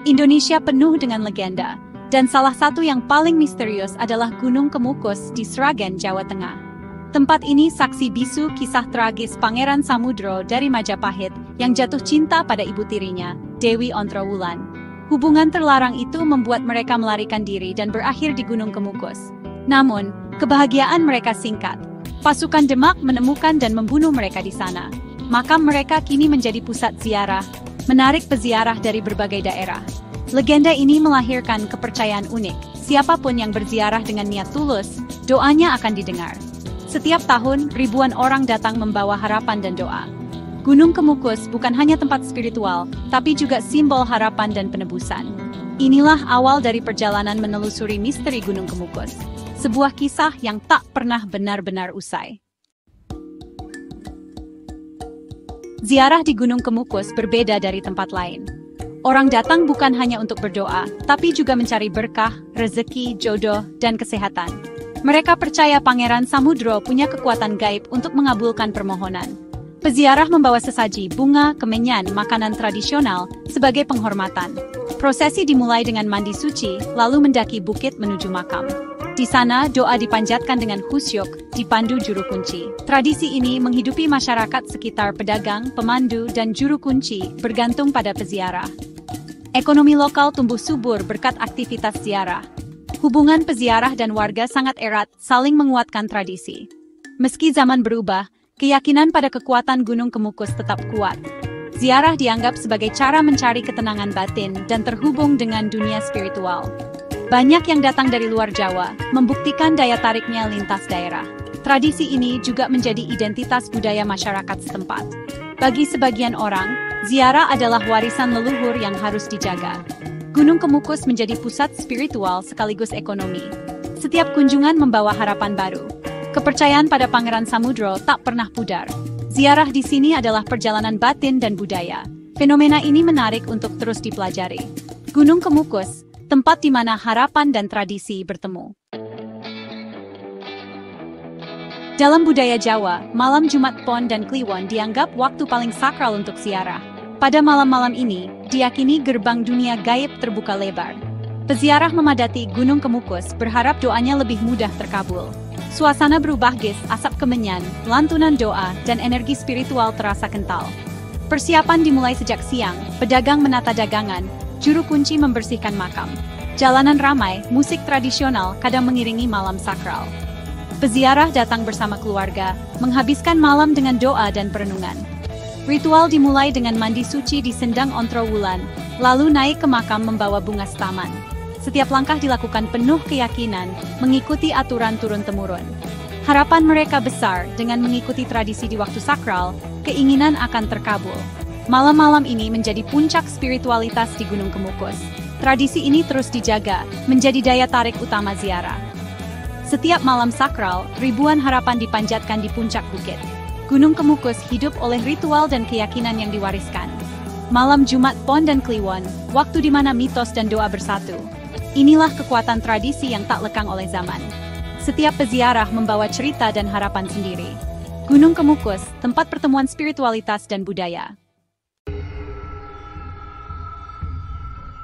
Indonesia penuh dengan legenda, dan salah satu yang paling misterius adalah Gunung Kemukus di Sragen, Jawa Tengah. Tempat ini saksi bisu kisah tragis Pangeran Samudro dari Majapahit yang jatuh cinta pada ibu tirinya, Dewi Ontrowulan. Hubungan terlarang itu membuat mereka melarikan diri dan berakhir di Gunung Kemukus. Namun, kebahagiaan mereka singkat. Pasukan Demak menemukan dan membunuh mereka di sana. Makam mereka kini menjadi pusat ziarah, menarik peziarah dari berbagai daerah. Legenda ini melahirkan kepercayaan unik. Siapapun yang berziarah dengan niat tulus, doanya akan didengar. Setiap tahun, ribuan orang datang membawa harapan dan doa. Gunung Kemukus bukan hanya tempat spiritual, tapi juga simbol harapan dan penebusan. Inilah awal dari perjalanan menelusuri misteri Gunung Kemukus. Sebuah kisah yang tak pernah benar-benar usai. Ziarah di Gunung Kemukus berbeda dari tempat lain. Orang datang bukan hanya untuk berdoa, tapi juga mencari berkah, rezeki, jodoh, dan kesehatan. Mereka percaya Pangeran Samudro punya kekuatan gaib untuk mengabulkan permohonan. Peziarah membawa sesaji, bunga, kemenyan, makanan tradisional sebagai penghormatan. Prosesi dimulai dengan mandi suci, lalu mendaki bukit menuju makam. Di sana, doa dipanjatkan dengan khusyuk, dipandu juru kunci. Tradisi ini menghidupi masyarakat sekitar pedagang, pemandu, dan juru kunci, bergantung pada peziarah. Ekonomi lokal tumbuh subur berkat aktivitas ziarah. Hubungan peziarah dan warga sangat erat, saling menguatkan tradisi. Meski zaman berubah, keyakinan pada kekuatan Gunung Kemukus tetap kuat. Ziarah dianggap sebagai cara mencari ketenangan batin dan terhubung dengan dunia spiritual. Banyak yang datang dari luar Jawa, membuktikan daya tariknya lintas daerah. Tradisi ini juga menjadi identitas budaya masyarakat setempat. Bagi sebagian orang, ziarah adalah warisan leluhur yang harus dijaga. Gunung Kemukus menjadi pusat spiritual sekaligus ekonomi. Setiap kunjungan membawa harapan baru. Kepercayaan pada Pangeran Samudro tak pernah pudar. Ziarah di sini adalah perjalanan batin dan budaya. Fenomena ini menarik untuk terus dipelajari. Gunung Kemukus, tempat di mana harapan dan tradisi bertemu. Dalam budaya Jawa, malam Jumat Pon dan Kliwon dianggap waktu paling sakral untuk ziarah. Pada malam-malam ini, diyakini gerbang dunia gaib terbuka lebar. Peziarah memadati Gunung Kemukus berharap doanya lebih mudah terkabul. Suasana berubah ges, asap kemenyan, lantunan doa, dan energi spiritual terasa kental. Persiapan dimulai sejak siang, pedagang menata dagangan, juru kunci membersihkan makam. Jalanan ramai, musik tradisional kadang mengiringi malam sakral. Peziarah datang bersama keluarga, menghabiskan malam dengan doa dan perenungan. Ritual dimulai dengan mandi suci di Sendang Ontrowulan, lalu naik ke makam membawa bunga setaman. Setiap langkah dilakukan penuh keyakinan, mengikuti aturan turun-temurun. Harapan mereka besar dengan mengikuti tradisi di waktu sakral, keinginan akan terkabul. Malam-malam ini menjadi puncak spiritualitas di Gunung Kemukus. Tradisi ini terus dijaga, menjadi daya tarik utama ziarah. Setiap malam sakral, ribuan harapan dipanjatkan di puncak bukit. Gunung Kemukus hidup oleh ritual dan keyakinan yang diwariskan. Malam Jumat Pon dan Kliwon, waktu di mana mitos dan doa bersatu. Inilah kekuatan tradisi yang tak lekang oleh zaman. Setiap peziarah membawa cerita dan harapan sendiri. Gunung Kemukus, tempat pertemuan spiritualitas dan budaya.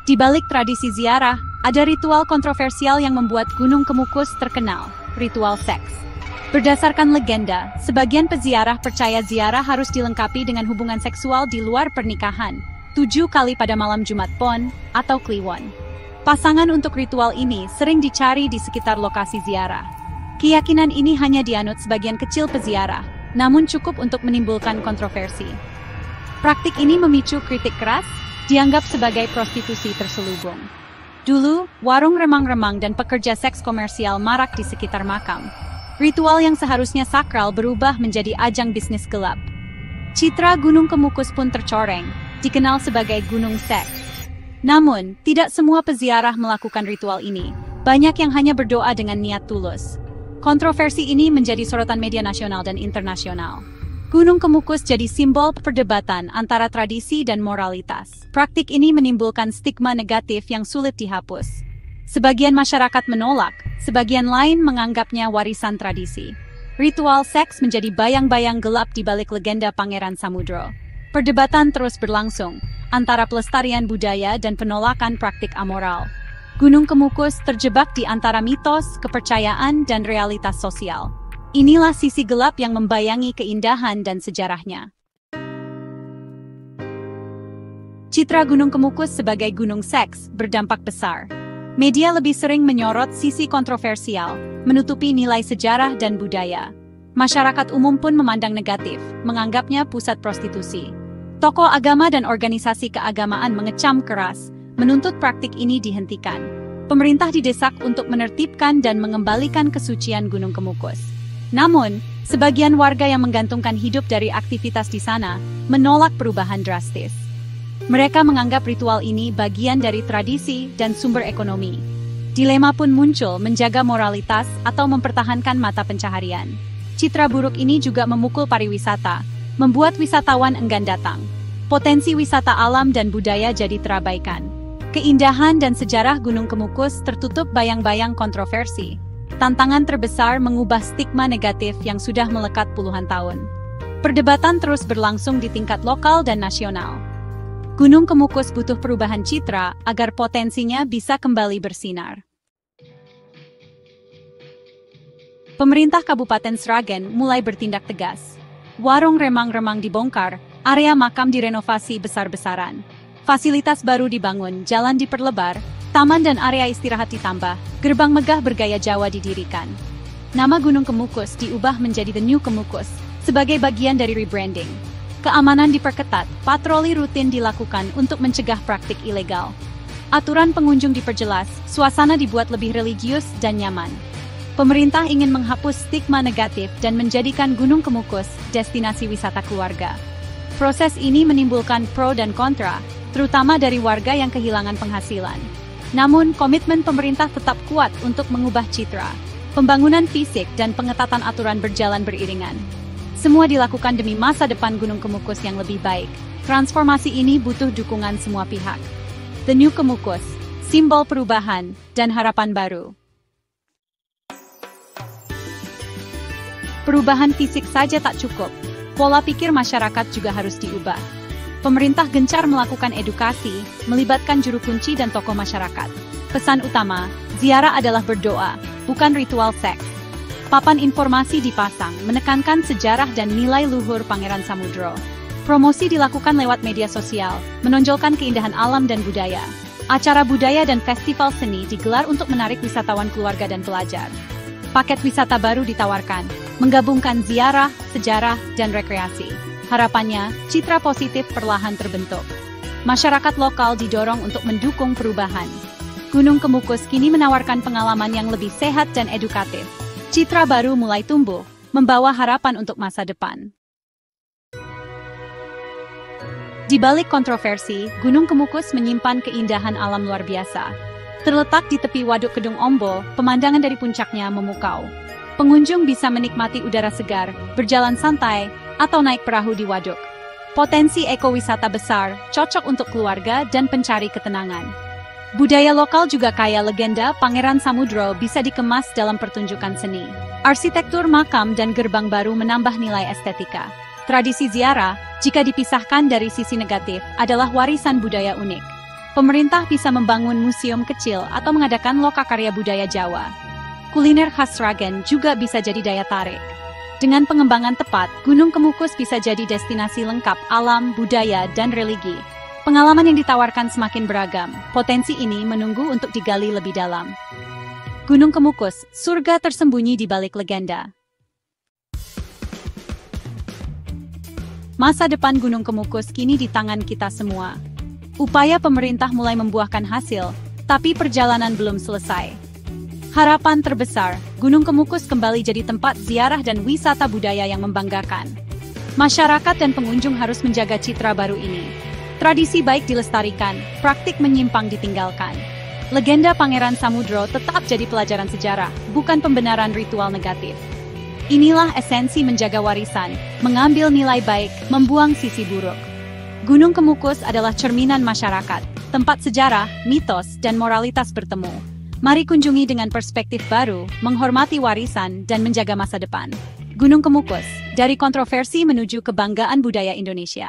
Di balik tradisi ziarah, ada ritual kontroversial yang membuat Gunung Kemukus terkenal, ritual seks. Berdasarkan legenda, sebagian peziarah percaya ziarah harus dilengkapi dengan hubungan seksual di luar pernikahan, 7 kali pada malam Jumat Pon atau Kliwon. Pasangan untuk ritual ini sering dicari di sekitar lokasi ziarah. Keyakinan ini hanya dianut sebagian kecil peziarah, namun cukup untuk menimbulkan kontroversi. Praktik ini memicu kritik keras, dianggap sebagai prostitusi terselubung. Dulu, warung remang-remang dan pekerja seks komersial marak di sekitar makam. Ritual yang seharusnya sakral berubah menjadi ajang bisnis gelap. Citra Gunung Kemukus pun tercoreng, dikenal sebagai Gunung Seks. Namun, tidak semua peziarah melakukan ritual ini. Banyak yang hanya berdoa dengan niat tulus. Kontroversi ini menjadi sorotan media nasional dan internasional. Gunung Kemukus jadi simbol perdebatan antara tradisi dan moralitas. Praktik ini menimbulkan stigma negatif yang sulit dihapus. Sebagian masyarakat menolak, sebagian lain menganggapnya warisan tradisi. Ritual seks menjadi bayang-bayang gelap di balik legenda Pangeran Samudro. Perdebatan terus berlangsung. antara pelestarian budaya dan penolakan praktik amoral. Gunung Kemukus terjebak di antara mitos, kepercayaan, dan realitas sosial. Inilah sisi gelap yang membayangi keindahan dan sejarahnya. Citra Gunung Kemukus sebagai gunung seks berdampak besar. Media lebih sering menyorot sisi kontroversial, menutupi nilai sejarah dan budaya. Masyarakat umum pun memandang negatif, menganggapnya pusat prostitusi. Tokoh agama dan organisasi keagamaan mengecam keras, menuntut praktik ini dihentikan. Pemerintah didesak untuk menertibkan dan mengembalikan kesucian Gunung Kemukus. Namun, sebagian warga yang menggantungkan hidup dari aktivitas di sana menolak perubahan drastis. Mereka menganggap ritual ini bagian dari tradisi dan sumber ekonomi. Dilema pun muncul menjaga moralitas atau mempertahankan mata pencaharian. Citra buruk ini juga memukul pariwisata, membuat wisatawan enggan datang. Potensi wisata alam dan budaya jadi terabaikan. Keindahan dan sejarah Gunung Kemukus tertutup bayang-bayang kontroversi. Tantangan terbesar mengubah stigma negatif yang sudah melekat puluhan tahun. Perdebatan terus berlangsung di tingkat lokal dan nasional. Gunung Kemukus butuh perubahan citra agar potensinya bisa kembali bersinar. Pemerintah Kabupaten Sragen mulai bertindak tegas. Warung remang-remang dibongkar, area makam direnovasi besar-besaran. Fasilitas baru dibangun, jalan diperlebar, taman dan area istirahat ditambah, gerbang megah bergaya Jawa didirikan. Nama Gunung Kemukus diubah menjadi The New Kemukus, sebagai bagian dari rebranding. Keamanan diperketat, patroli rutin dilakukan untuk mencegah praktik ilegal. Aturan pengunjung diperjelas, suasana dibuat lebih religius dan nyaman. Pemerintah ingin menghapus stigma negatif dan menjadikan Gunung Kemukus destinasi wisata keluarga. Proses ini menimbulkan pro dan kontra, terutama dari warga yang kehilangan penghasilan. Namun, komitmen pemerintah tetap kuat untuk mengubah citra. Pembangunan fisik dan pengetatan aturan berjalan beriringan. Semua dilakukan demi masa depan Gunung Kemukus yang lebih baik. Transformasi ini butuh dukungan semua pihak. The New Kemukus, simbol perubahan dan harapan baru. Perubahan fisik saja tak cukup, pola pikir masyarakat juga harus diubah. Pemerintah gencar melakukan edukasi, melibatkan juru kunci dan tokoh masyarakat. Pesan utama, ziarah adalah berdoa, bukan ritual seks. Papan informasi dipasang, menekankan sejarah dan nilai luhur Pangeran Samudro. Promosi dilakukan lewat media sosial, menonjolkan keindahan alam dan budaya. Acara budaya dan festival seni digelar untuk menarik wisatawan keluarga dan pelajar. Paket wisata baru ditawarkan, menggabungkan ziarah, sejarah, dan rekreasi. Harapannya, citra positif perlahan terbentuk. Masyarakat lokal didorong untuk mendukung perubahan. Gunung Kemukus kini menawarkan pengalaman yang lebih sehat dan edukatif. Citra baru mulai tumbuh, membawa harapan untuk masa depan. Di balik kontroversi, Gunung Kemukus menyimpan keindahan alam luar biasa. Terletak di tepi Waduk Kedung Ombo, pemandangan dari puncaknya memukau. Pengunjung bisa menikmati udara segar, berjalan santai, atau naik perahu di waduk. Potensi ekowisata besar, cocok untuk keluarga dan pencari ketenangan. Budaya lokal juga kaya, legenda Pangeran Samudro bisa dikemas dalam pertunjukan seni. Arsitektur makam dan gerbang baru menambah nilai estetika. Tradisi ziarah, jika dipisahkan dari sisi negatif, adalah warisan budaya unik. Pemerintah bisa membangun museum kecil atau mengadakan lokakarya budaya Jawa. Kuliner khas Sragen juga bisa jadi daya tarik. Dengan pengembangan tepat, Gunung Kemukus bisa jadi destinasi lengkap alam, budaya, dan religi. Pengalaman yang ditawarkan semakin beragam, potensi ini menunggu untuk digali lebih dalam. Gunung Kemukus, surga tersembunyi di balik legenda. Masa depan Gunung Kemukus kini di tangan kita semua. Upaya pemerintah mulai membuahkan hasil, tapi perjalanan belum selesai. Harapan terbesar, Gunung Kemukus kembali jadi tempat ziarah dan wisata budaya yang membanggakan. Masyarakat dan pengunjung harus menjaga citra baru ini. Tradisi baik dilestarikan, praktik menyimpang ditinggalkan. Legenda Pangeran Samudro tetap jadi pelajaran sejarah, bukan pembenaran ritual negatif. Inilah esensi menjaga warisan, mengambil nilai baik, membuang sisi buruk. Gunung Kemukus adalah cerminan masyarakat, tempat sejarah, mitos, dan moralitas bertemu. Mari kunjungi dengan perspektif baru, menghormati warisan, dan menjaga masa depan. Gunung Kemukus, dari kontroversi menuju kebanggaan budaya Indonesia.